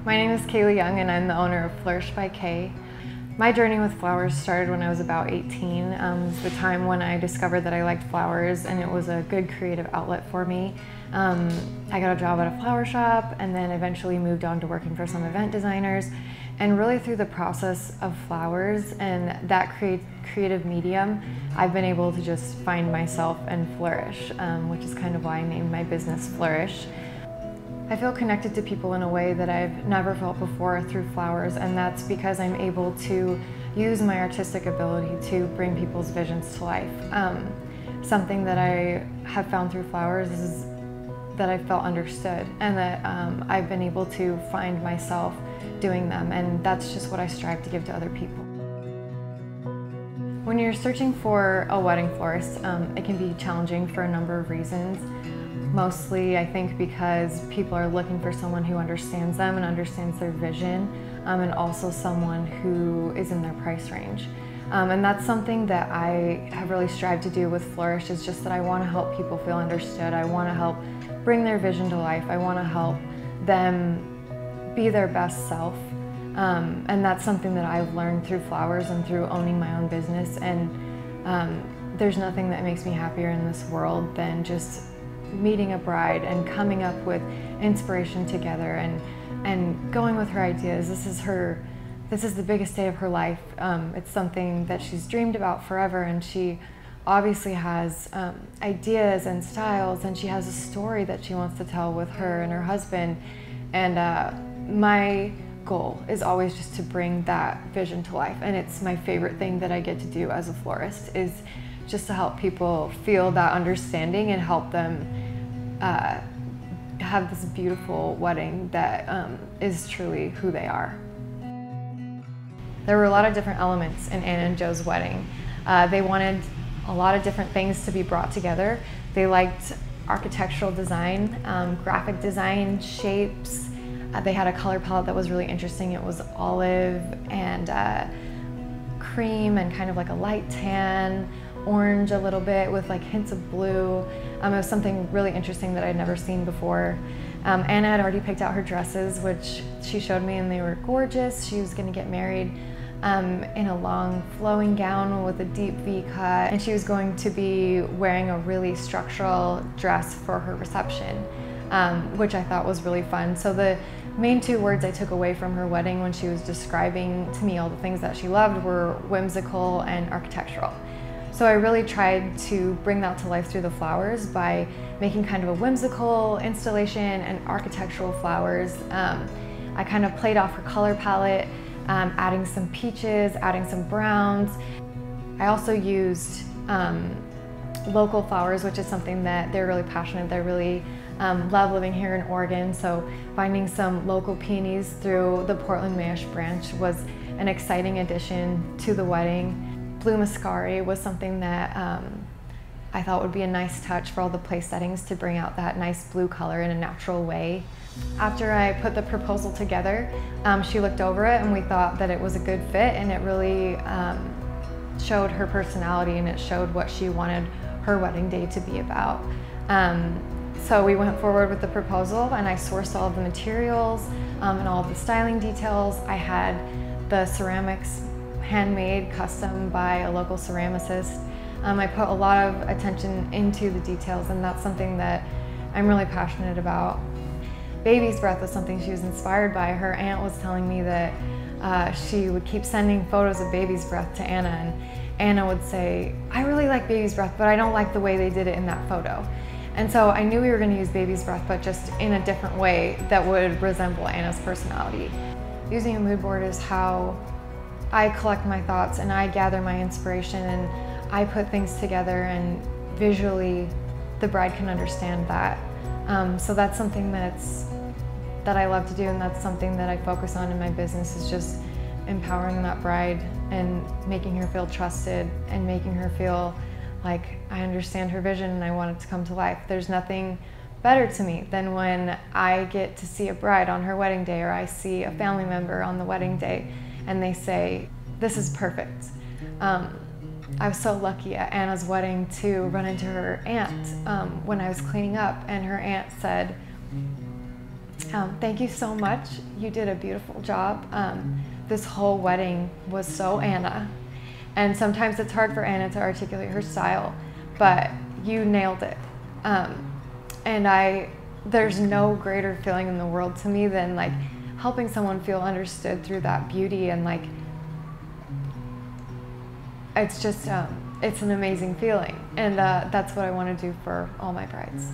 My name is Kaylee Young and I'm the owner of Flourish by Kay. My journey with flowers started when I was about 18. It was the time when I discovered that I liked flowers and it was a good creative outlet for me. I got a job at a flower shop and then eventually moved on to working for some event designers. And really through the process of flowers and that creative medium, I've been able to just find myself and flourish, which is kind of why I named my business Flourish. I feel connected to people in a way that I've never felt before through flowers, and that's because I'm able to use my artistic ability to bring people's visions to life. Something that I have found through flowers is that I felt understood and that I've been able to find myself doing them, and that's just what I strive to give to other people. When you're searching for a wedding florist, it can be challenging for a number of reasons. Mostly, I think, because people are looking for someone who understands them and understands their vision, and also someone who is in their price range. And that's something that I have really strived to do with Flourish, is just that I want to help people feel understood. I want to help bring their vision to life. I want to help them be their best self. And that's something that I've learned through flowers and through owning my own business. And there's nothing that makes me happier in this world than just meeting a bride and coming up with inspiration together and going with her ideas. This is the biggest day of her life. It's something that she's dreamed about forever, and she obviously has ideas and styles, and she has a story that she wants to tell with her and her husband. And my goal is always just to bring that vision to life, and it's my favorite thing that I get to do as a florist, is just to help people feel that understanding and help them have this beautiful wedding that is truly who they are. There were a lot of different elements in Anna and Joe's wedding. They wanted a lot of different things to be brought together. They liked architectural design, graphic design, shapes. They had a color palette that was really interesting. It was olive and cream and kind of like a light tan, orange a little bit with like hints of blue. It was something really interesting that I'd never seen before. Anna had already picked out her dresses, which she showed me, and they were gorgeous. She was going to get married in a long flowing gown with a deep V-cut, and she was going to be wearing a really structural dress for her reception, which I thought was really fun. So the main two words I took away from her wedding when she was describing to me all the things that she loved were whimsical and architectural. So I really tried to bring that to life through the flowers by making kind of a whimsical installation and architectural flowers. I kind of played off her color palette, adding some peaches, adding some browns. I also used local flowers, which is something that they're really passionate. They really love living here in Oregon, so finding some local peonies through the Portland Mayish branch was an exciting addition to the wedding. Blue Muscari was something that I thought would be a nice touch for all the place settings to bring out that nice blue color in a natural way. After I put the proposal together, she looked over it and we thought that it was a good fit, and it really showed her personality and it showed what she wanted her wedding day to be about. So we went forward with the proposal, and I sourced all of the materials and all of the styling details. I had the ceramics handmade, custom by a local ceramicist. I put a lot of attention into the details, and that's something that I'm really passionate about. Baby's breath was something she was inspired by. Her aunt was telling me that she would keep sending photos of baby's breath to Anna, and Anna would say, "I really like baby's breath, but I don't like the way they did it in that photo." And so I knew we were going to use baby's breath, but just in a different way that would resemble Anna's personality. Using a mood board is how I collect my thoughts and I gather my inspiration, and I put things together, and visually the bride can understand that. So that's something that I love to do, and that's something that I focus on in my business, is just empowering that bride and making her feel trusted and making her feel like I understand her vision and I want it to come to life. There's nothing better to me than when I get to see a bride on her wedding day, or I see a family member on the wedding day and they say, "This is perfect." I was so lucky at Anna's wedding to run into her aunt when I was cleaning up, and her aunt said, Thank you so much. You did a beautiful job. This whole wedding was so Anna. And sometimes it's hard for Anna to articulate her style, but you nailed it. There's no greater feeling in the world to me than like helping someone feel understood through that beauty, and like, it's just, it's an amazing feeling. And that's what I want to do for all my brides.